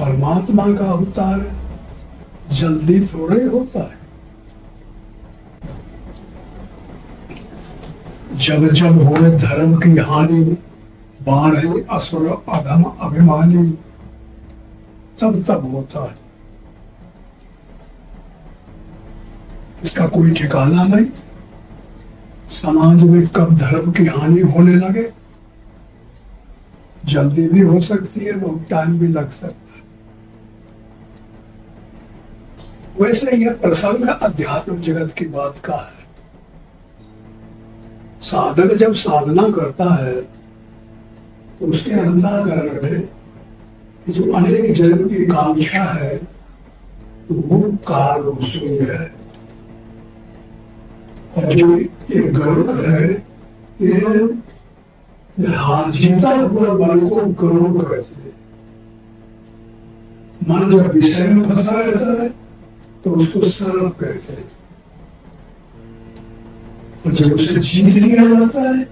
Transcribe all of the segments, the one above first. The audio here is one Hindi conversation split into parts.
परमात्मा का अवतार जल्दी थोड़े होता है। जब जब होए धर्म की हानि, बाढ़े असुर अधम अभिमानी, तब तब होता है। इसका कोई ठिकाना नहीं। समाज में कब धर्म की हानि होने लगे, जल्दी भी हो सकती है, बहुत टाइम भी लग सकता है। वैसे यह प्रसंग अध्यात्म जगत की बात का है। साधक जब साधना करता है तो उसके अंतःकरण में जो अनेक जन्म की कांक्षा है वो काल शून्य है। और जो ये गर्व है, ये हाथ जीता हुआ मन को गर्व कैसे। मन जब विषय में फंसा रहता है तो उसको सर्व कहते हैं, और जब उसे जीत लिया जाता है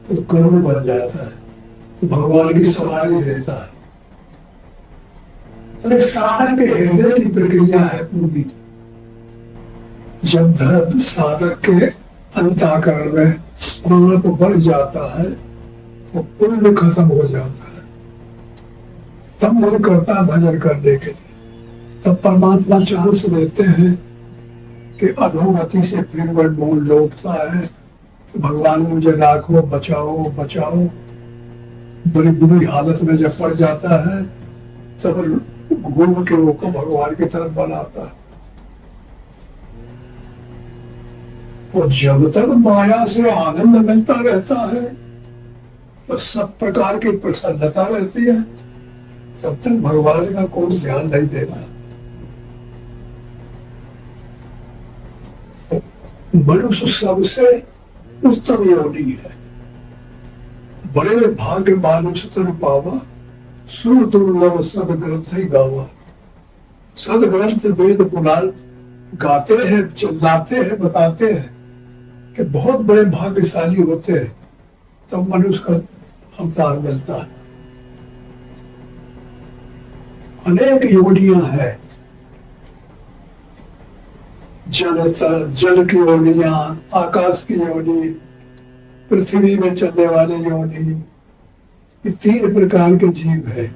तो गर्व बन जाता है, तो भगवान की सवारी देता है। तो साधक के हृदय की प्रक्रिया है पूरी। जब धर्म साधक के अंतःकरण में पाप बढ़ जाता है तो पुण्य खत्म हो जाता है, तब मन करता है भजन करने के लिए। तब परमात्मा चांस देते हैं कि अधोगति से फिर वह मोल लौटता है कि भगवान मुझे राखो, बचाओ बचाओ। बड़ी बुरी हालत में जब पड़ जाता है तब घूम के वो को भगवान की तरफ बनाता है। और जब तक माया से आनंद मिलता रहता है तो सब प्रकार की प्रसन्नता रहती है, तब तक भगवान का कोई ध्यान नहीं देना। मनुष्य सबसे उत्तम योनि है। बड़े भाग्य मानुष तन पावा, सुर दुर्लभ सदग्रंथ ही गावा। सदग्रंथ वेद पुराण गाते हैं, चिल्लाते हैं, बताते हैं कि बहुत बड़े भाग्यशाली होते हैं, तब मनुष्य का अवतार मिलता है। अनेक योनियां हैं, जल की योनियां, आकाश की योनि, पृथ्वी में चलने वाले योनि। ये तीन प्रकार के जीव है।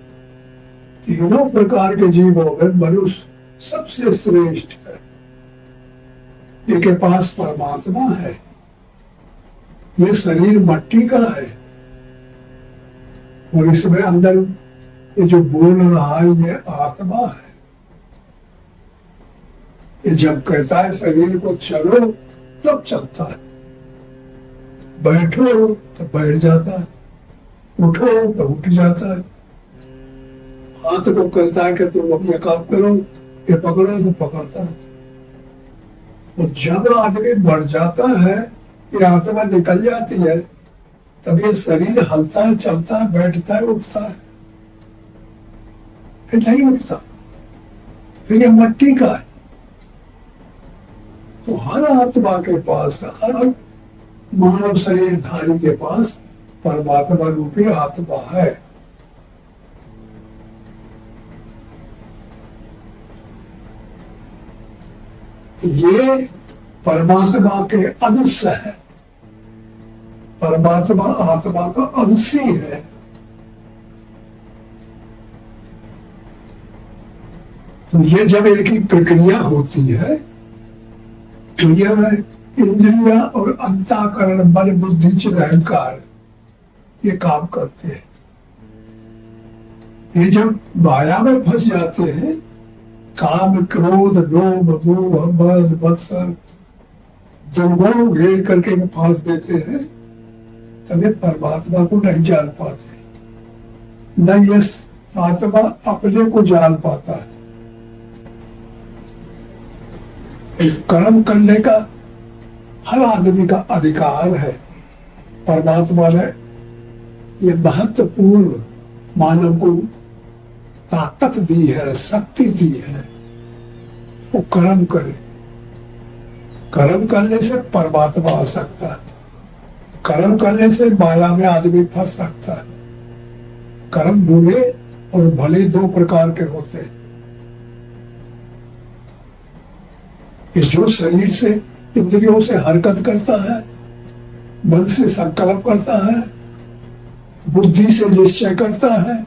तीनों प्रकार के जीवों में मनुष्य सबसे श्रेष्ठ है। इनके पास परमात्मा है। ये शरीर मट्टी का है और इसमें अंदर ये जो बोल रहा है ये आत्मा है। ये जब कहता है शरीर को चलो तब चलता है, बैठो तो बैठ जाता है, उठो तो उठ जाता है। हाथ को कहता है कि तुम अपने काम करो, ये पकड़ो तो पकड़ता है। और जब आदमी बढ़ जाता है, ये आत्मा निकल जाती है, तब ये शरीर हलता है, चलता है, बैठता है, उठता है। फिर नहीं उठता, फिर ये मट्टी का है। तो हर आत्मा के पास, हर मानव शरीरधारी के पास परमात्मा रूपी आत्मा है। ये परमात्मा के अंश है, परमात्मा आत्मा का अंश ही है। तो ये जब एक ही प्रक्रिया होती है तो यह इंद्रिया और अंतःकरण, मन, बुद्धि, चित्त, अहंकार ये काम करते हैं। ये जब माया में फंस जाते हैं, काम, क्रोध, लोभ, मोह, मद, मत्सर दुर्गुणों घेर करके फांस देते हैं, तब ये परमात्मा को नहीं जान पाते, न ये आत्मा अपने को जान पाता है। कर्म करने का हर आदमी का अधिकार है। परमात्मा ने ये महत्वपूर्ण मानव को ताकत दी है, शक्ति दी है, वो कर्म करे। कर्म करने से परमात्मा आ सकता है, कर्म करने से माया में आदमी फंस सकता है। कर्म बुरे और भले दो प्रकार के होते हैं। ये जो शरीर से इंद्रियों से हरकत करता है, मन से संकल्प करता है, बुद्धि से निश्चय करता है,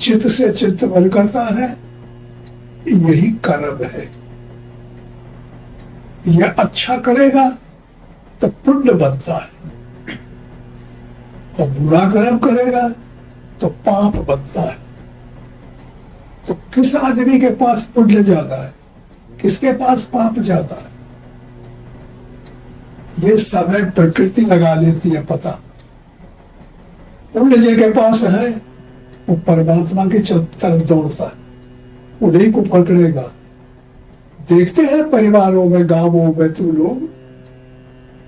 चित्त से चिंतन करता है, यही कर्म है। यह अच्छा करेगा तो पुण्य बनता है, और बुरा कर्म करेगा तो पाप बनता है। तो किस आदमी के पास पुण्य ज्यादा है, किसके पास पाप ज्यादा है, ये समय प्रकृति लगा लेती है पता। पुण्य जिनके पास है वो परमात्मा की तरफ दौड़ता है, उन्हीं को पकड़ेगा। देखते हैं परिवारों में, गांवों में तो लोग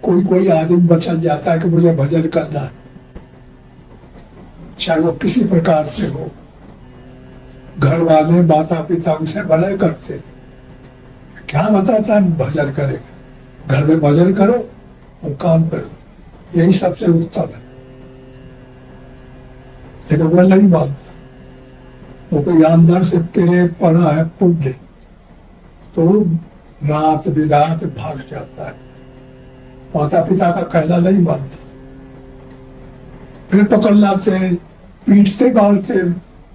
कोई आदमी बचन जाता है कि मुझे भजन करना है, चाहे वो किसी प्रकार से हो। घर वाले माता पिता उसे मना करते, क्या बताता है भजन करेगा, घर में भजन करो और काम करो, यही सबसे उत्तम है। लेकिन वह नहीं मानता, वो कोई अंदर से तेरे पड़ा है पुण्य, तो रात बिरात भाग जाता है, माता पिता का कहना नहीं मानता, फिर पकड़ लाते, पीटते मारते,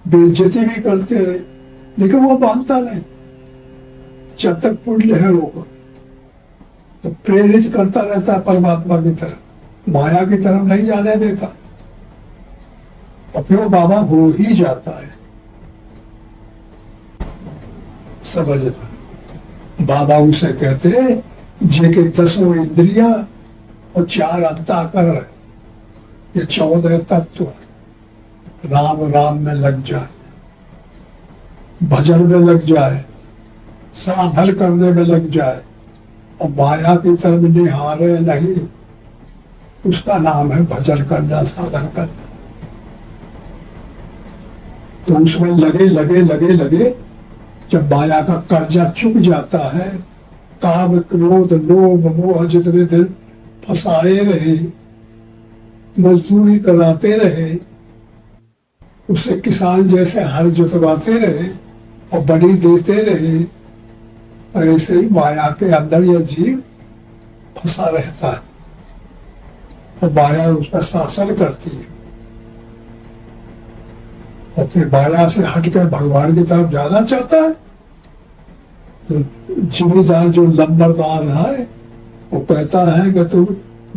बेइज्जती भी करते, लेकिन वो मानता नहीं। जब तक पुण्य है वो तो प्रेरित करता रहता है परमात्मा की तरफ, माया की तरफ नहीं जाने देता, और फिर वो बाबा हो ही जाता है। समझ में? बाबा उसे कहते हैं जे के 10 इंद्रिया और 4 अंतःकरण, ये 14 तत्व राम राम में लग जाए, भजन में लग जाए, साधन करने में लग जाए, और माया की तरफ निहारे नहीं, उसका नाम है भजन करना, साधन करना। तो उसमें लगे लगे लगे लगे, जब माया का कर्जा चुक जाता है, काम क्रोध लोभ मोह जितने दिन फंसाए रहे, मजदूरी कराते रहे, उसे किसान जैसे हल जुतवाते रहे और बड़ी देते रहे, ऐसे ही माया के अंदर यह जीव फंसा रहता है, और माया उस पर शासन करती है। और फिर माया से हटकर भगवान की तरफ जाना चाहता है, तो जिम्मेदार जो नंबरदार है वो कहता है कि तुम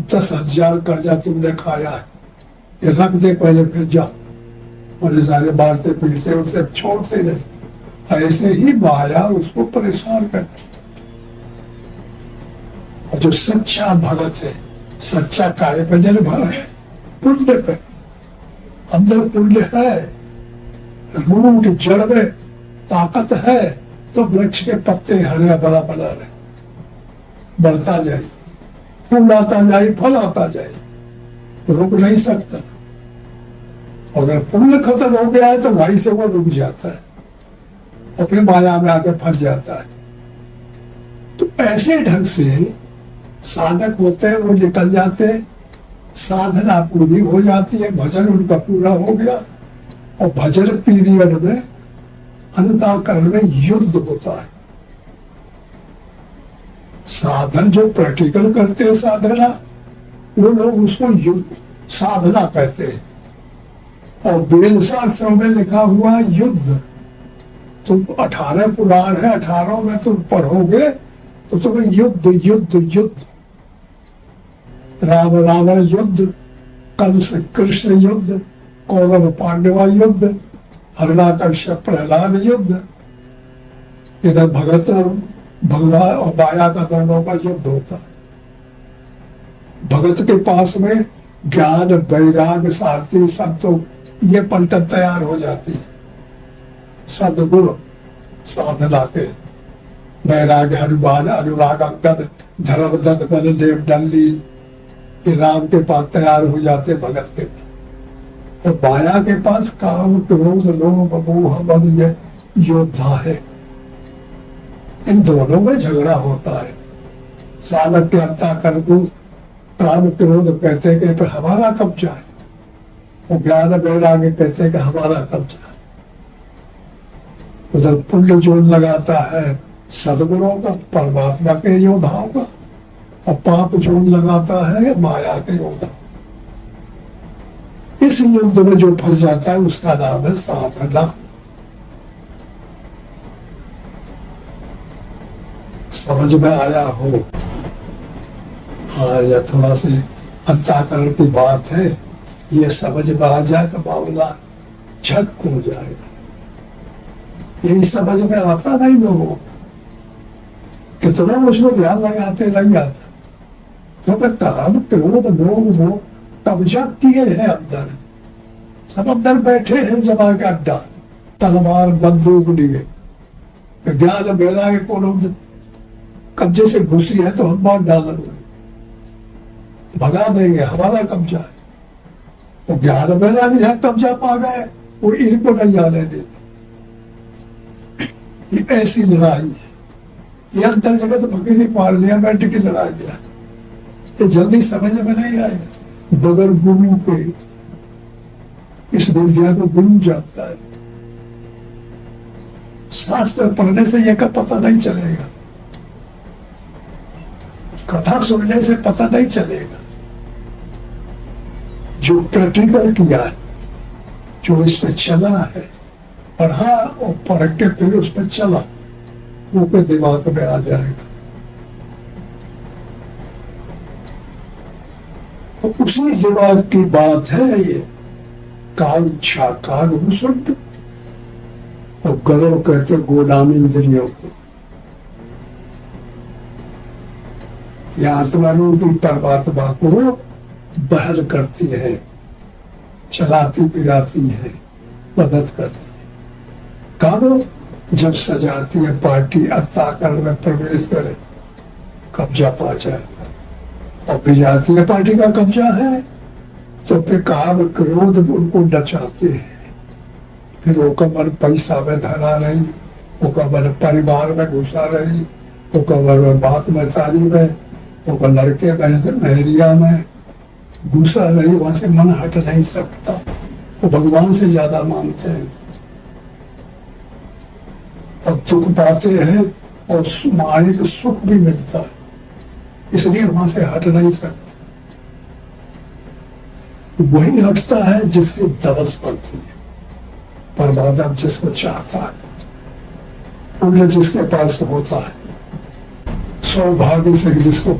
10,000 कर्जा तुमने खाया है, ये रख दे पहले, फिर जा। और सारे मारते पीटते उसे छोड़ते नहीं। ऐसे ही माया उसको परेशान करती। और जो सच्चा भगत है, सच्चा काय पर निर्भर है, पुण्य पे, अंदर पुण्य है, रूट जड़ में ताकत है, तो वृक्ष के पत्ते हरे भरा बना रहे, बढ़ता जाए, फूल आता जाए, फल आता जाए, रुक नहीं सकता। अगर पुण्य खत्म हो गया है तो भाई से वो रुक जाता है, और फिर माया में आकर फंस जाता है। तो ऐसे ढंग से साधक होते हैं, वो निकल जाते हैं, साधना पूरी हो जाती है, भजन उनका पूरा हो गया, और भजन पीरियड में अंतःकरण में युद्ध होता है। साधन जो प्रैक्टिकल करते हैं साधना, वो लोग उसको युद्ध साधना कहते हैं, और वेद शास्त्रों में लिखा हुआ है युद्ध। तुम 18 पुराण है, 18 में तुम पढ़ोगे तो तुम्हें युद्ध युद्ध युद्ध, राम रावण युद्ध, कंस कृष्ण युद्ध, कौरव पांडवा युद्ध, हिरण्याकश्यप प्रहलाद युद्ध, इधर भगत और भगवान और माया का दोनों का युद्ध होता है। भगत के पास में ज्ञान वैराग शांति संतोष ये पंटन तैयार हो जाती है। सदगुण साधना के वैराग हनुमान अनुराग अंगद धर्मदत्त बलदेव डल्ली, ये राम के पास तैयार हो जाते भगत के पास। और माया के पास काम क्रोध लोभ मोह मद ये योद्धा है। इन दोनों में झगड़ा होता है। साधक के अंतःकरण को काम क्रोध कहते हैं कि हमारा कब्जा है, और ज्ञान वैराग्य कहते हैं कि हमारा कब्जा है। उधर पुण्य जोड़ लगाता है सदगुणों का, परमात्मा के योद्धाओं का, और पाप जोड़ लगाता है माया के योद्धाओं। इस युद्ध में जो फंस जाता है उसका नाम है साधना। समझ में आया हो? या थोड़ा से अंतःकरण की बात है, ये समझ में आ जाए तो मामला झट हो जाएगा। यही समझ में आता नहीं लोगों को, कितना उसमें ध्यान लगाते नहीं आता, क्योंकि काम क्रोध लोग कब्जा किए हैं अंदर, सब अंदर बैठे हैं जमा के अड्डा, तलवार बंदूक लिए। ज्ञान मेरा के कोनो कब्जे से घुसी है तो हम मार डालेंगे, भगा देंगे, हमारा कब्जा है। वो ज्ञान मेरा भी है कब्जा पा गए, वो इनको नहीं आने देते। ये ऐसी लड़ाई है, ये अंतर जगत भकेली पार्लियामेंट की लड़ाई है। ये जल्दी समझ में नहीं आएगा बगैर गुरु के। इस विद्या को गुरु जानता है, शास्त्र पढ़ने से यह का पता नहीं चलेगा, कथा सुनने से पता नहीं चलेगा। जो प्रैक्टिकल किया है, जो इस पे चला है, पढ़ा और पढ़ के फिर उस पर चला, वो पे दिमाग में आ जाएगा। तो उसी दिमाग की बात है ये। काल छा काल भूषण और गौरव कहते गोदाम इंद्रियों को। यह आत्मा रूपी परमात्मा को बहल करती है, चलाती पिलाती है, मदद करती है। काल जब सजाती है पार्टी अंतःकरण में प्रवेश करे, कब्जा पा जाए, और भिजाती है पार्टी का कब्जा है, तो फिर काम क्रोध उनको नचाते हैं। फिर वो कमर पैसा में धरा रही, वो कमर परिवार में घुसा रही, वो कमर बात में सारी में, वो लड़के महरिया में घुसा रही, वहां से मन हट नहीं सकता। वो भगवान से ज्यादा मानते हैं और दुख पाते हैं और मानिक सुख भी मिलता है, इसलिए वहां से हट नहीं सकते। वही हटता है जिसकी दवस पड़ती है। परमात्मा जिसको चाहता है, पुण्य जिसके पास होता है, सौभाग्य से जिसको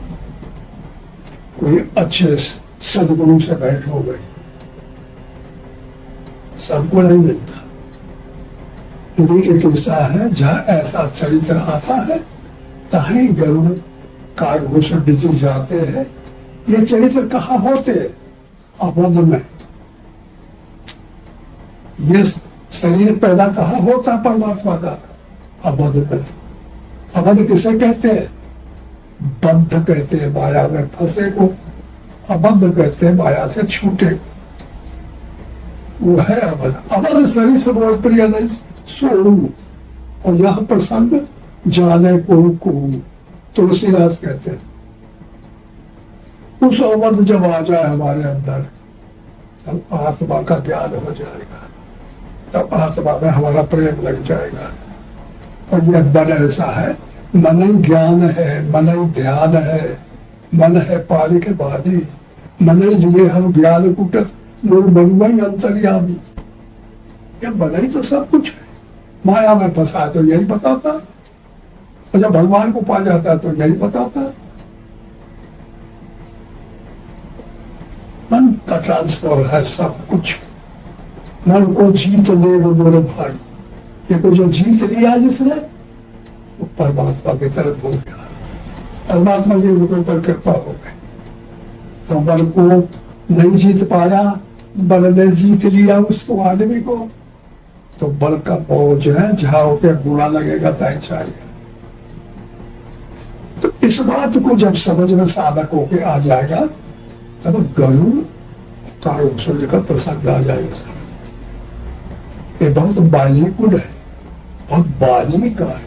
कोई अच्छे सदगुरु से भेंट हो गई, सबको नहीं मिलता। एक किस्सा है जहाँ ऐसा चरित्र आता है, ताही गरुड़ कागभूषण डिजी जाते हैं। ये चरित्र कहाँ होते? अवध में। ये शरीर पैदा कहाँ होता परमात्मा का? अवध में। अवध किसे कहते हैं? बंध कहते हैं, माया में फंसे को। अबंध कहते हैं माया से छूटे को, वो है अवध। अवध शरीर से बहुत प्रिय नहीं सोड़ू। और यह प्रसंग जाने को तुलसीदास कहते हैं। उस अवध जब आ जाए हमारे अंदर, तब आत्मा का ज्ञान हो जाएगा, तब आत्मा में हमारा प्रेम लग जाएगा। और यह मन ऐसा है, मन ही ज्ञान है, मन ही ध्यान है, मन है पारी के बानी, मन ही लिए हम ज्ञान कुटत लोग मनुआ ही अंतर्यामी। यह मन ही तो सब कुछ है। माया में फंसा है तो यही बताता है, और जब भगवान को पा जाता है तो यही बताता है। मन का ट्रांसफर है सब कुछ। मन को जीत ले वो मेरे भाई, ये को जो जीत लिया जिसने, वो परमात्मा की तरफ हो गया। परमात्मा जी उनके ऊपर कृपा हो गई। तो मन को नहीं जीत पाया, बल ने जीत लिया उसको, आदमी को, तो बल का बोझ है, जहां होकर बुरा लगेगा तय चाहिए। तो इस बात को जब समझ में साधक होके आ जाएगा, तब गरुड़ कारुण सूर्य का प्रसंग आ जाएगा। सर ये बहुत बालिकुल है, बहुत बाली का है,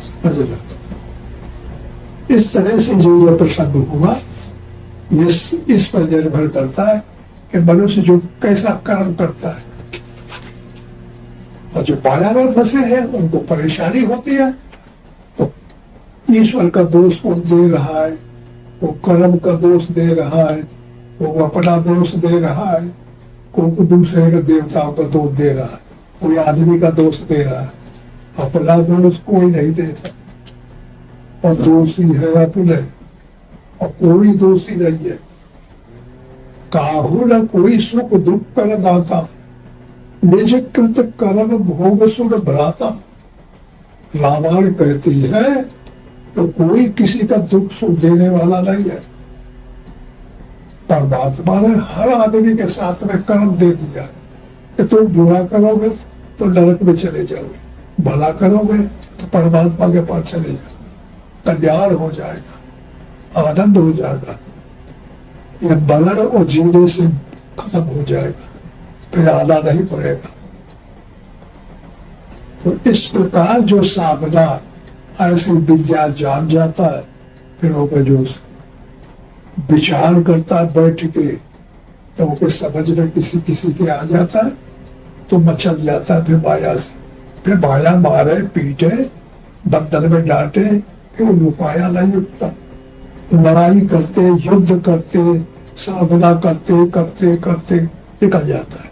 समझ लो। इस तरह से जो यह प्रसंग हुआ, ये इस पर निर्भर करता है कि मनुष्य जो कैसा कर्म करता है। और जो माया में फंसे हैं उनको परेशानी होती है। तो ईश्वर का दोष वो दे रहा है, वो कर्म का दोष दे रहा है, वो अपना दोष दे रहा है, कोई दूसरे के देवताओं का दोष दे रहा है, कोई आदमी का दोष दे रहा है। अपना दोष कोई नहीं देता, और दोषी है अपने, और कोई दोषी नहीं है। काहू न कोई सुख दुख कर दाता, निज कृत कर्म भोग सुख भ्राता। रामायण कहती है तो कोई किसी का दुख सुख देने वाला नहीं है। परमात्मा ने हर आदमी के साथ में कर्म दे दिया कि तुम बुरा करोगे तो नरक में चले जाओगे, भला करोगे तो परमात्मा के पास चले जाओगे, कल्याण हो जाएगा, आनंद हो जाएगा, यह मरण और जीने से खत्म हो जाएगा, फिर आना नहीं पड़ेगा। तो इस प्रकार जो साधना ऐसी विद्या जान जाता है, फिर वो जो विचार करता है बैठ के, तो वो समझ में किसी किसी के आ जाता है तो मचल जाता है फिर माया से। फिर माया मारे पीटे बंधन में डांटे, फिर वो उपाया नहीं उठता। लड़ाई करते, युद्ध करते, साधना करते करते करते निकल जाता है।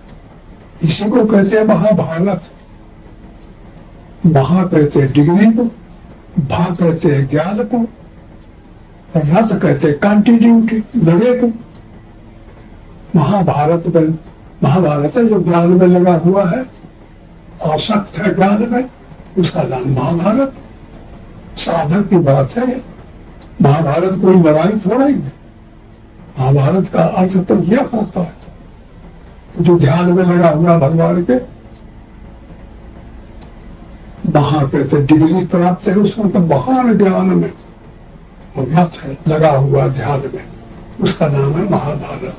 इसी को कहते हैं महाभारत। महा कहते हैं डिग्री को, भा कहते हैं ज्ञान को, और रस कहते हैं कंटिन्यूटी, लगे को। महाभारत में, महाभारत है जो ज्ञान में लगा हुआ है, आसक्त है ज्ञान में, उसका नाम महाभारत। साधक की बात है। महाभारत कोई लड़ाई थोड़ा ही है। महाभारत का अर्थ तो यह होता है जो ध्यान में लगा हुआ भगवान के, महा कहते डिग्री प्राप्त है उसको, तो महान ज्ञान में रस है लगा हुआ ध्यान में, उसका नाम है महाभारत।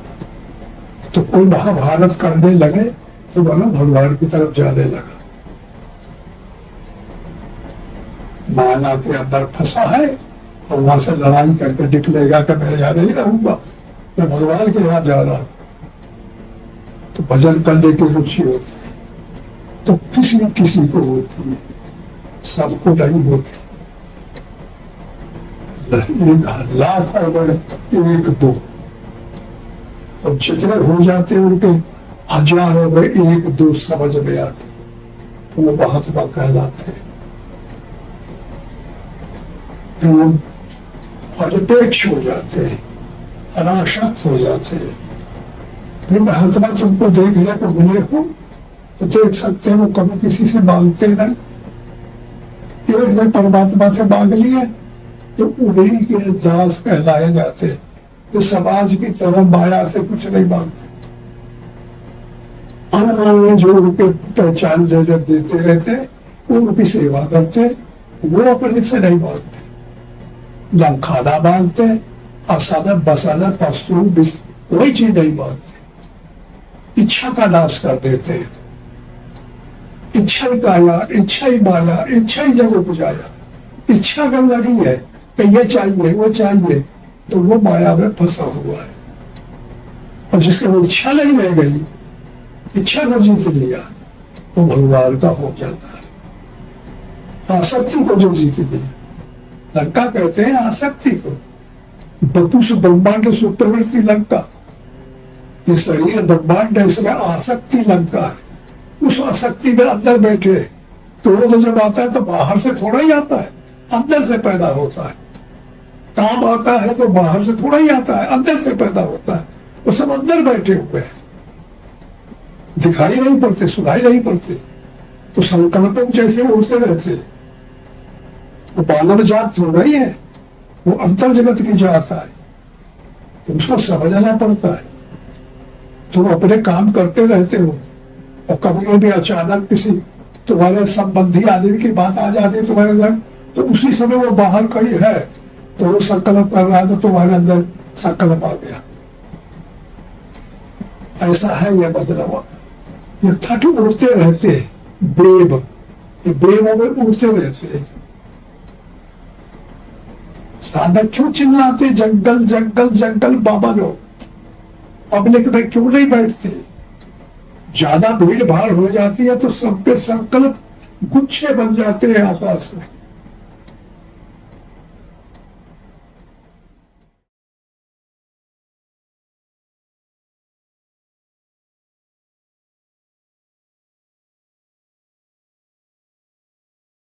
तो कोई महाभारत करने लगे तो बोलो भगवान की तरफ जाने लगा। माया के अंदर फंसा है और वहां से लड़ाई करके निकलेगा कि मैं यहाँ नहीं रहूंगा, मैं भगवान के यहाँ जा रहा हूं। तो भजन करने की रुचि होती है, तो किसी किसी को होती है, सबको नहीं होती। एक लाख हो गए, एक दो, तो जितने हो जाते उनके हजार हो गए, एक दो समझ में आते, तो वो महात्मा कहलाते हैं। फिर वो अनिपेक्ष हो जाते हैं, अनासक्त हो जाते हैं। फिर महात्मा तुमको देखने को मिले हो तो देख सकते हैं वो कभी किसी से मांगते नहीं। एक ने परमात्मा से मांग लिए तो उन्हीं के दास कहलाए जाते, तो समाज की तरह माया से कुछ नहीं मांगते। अन्य जो उनके पहचान देते रहते, वो उनकी सेवा करते, वो अपने से नहीं मांगते। न खाना मांगते, आसाना बसाना वस्तु कोई चीज नहीं मांगते। इच्छा का नाश कर देते। इच्छा ही काया, इच्छा ही माया, इच्छा ही जग उपजाया। इच्छा कर लगी है कि ये चाहिए वो चाहिए, तो वो माया में फंसा हुआ है। और जिसके वो इच्छा नहीं रह गई, इच्छा को जीत लिया, वो भगवान का हो जाता है। आसक्ति को जो जीत लिया, लंका कहते हैं आसक्ति को। बपुष ब्रह्मांड सुप्रवृत्ति लंका, ये शरीर ब्रह्मांड है, इसमें आसक्ति लंका है। उस आसक्ति में अंदर बैठे, तो जब आता है तो बाहर से थोड़ा ही आता है, अंदर से पैदा होता है। काम आता है तो बाहर से थोड़ा ही आता है, अंदर से पैदा होता है। वो सब अंदर बैठे हुए हैं, दिखाई नहीं पड़ते, सुनाई नहीं पड़ते। तो संकल्पों जैसे उड़ते रहते। वो मानव जात थोड़ा ही है, वो अंतर जगत की जात है, तो उसको समझना पड़ता है। तुम अपने काम करते रहते हो, और कभी कभी अचानक किसी तुम्हारे संबंधी आदमी की बात आ जाती है तुम्हारे अंदर, तो उसी समय वो बाहर कहीं है, तो वो संकल्प कर रहा है, तो तुम्हारे अंदर संकल्प आ गया। ऐसा है यह बदलाव। ये थट उड़ते रहते हैं, बेब, ये बेबों में उड़ते रहते हैं। साधक क्यों चिल्लाते जंगल जंगल जंगल? बाबा लोग पब्लिक में क्यों नहीं बैठते? ज्यादा भीड़ भाड़ हो जाती है तो सबके संकल्प गुच्छे बन जाते हैं आकाश में।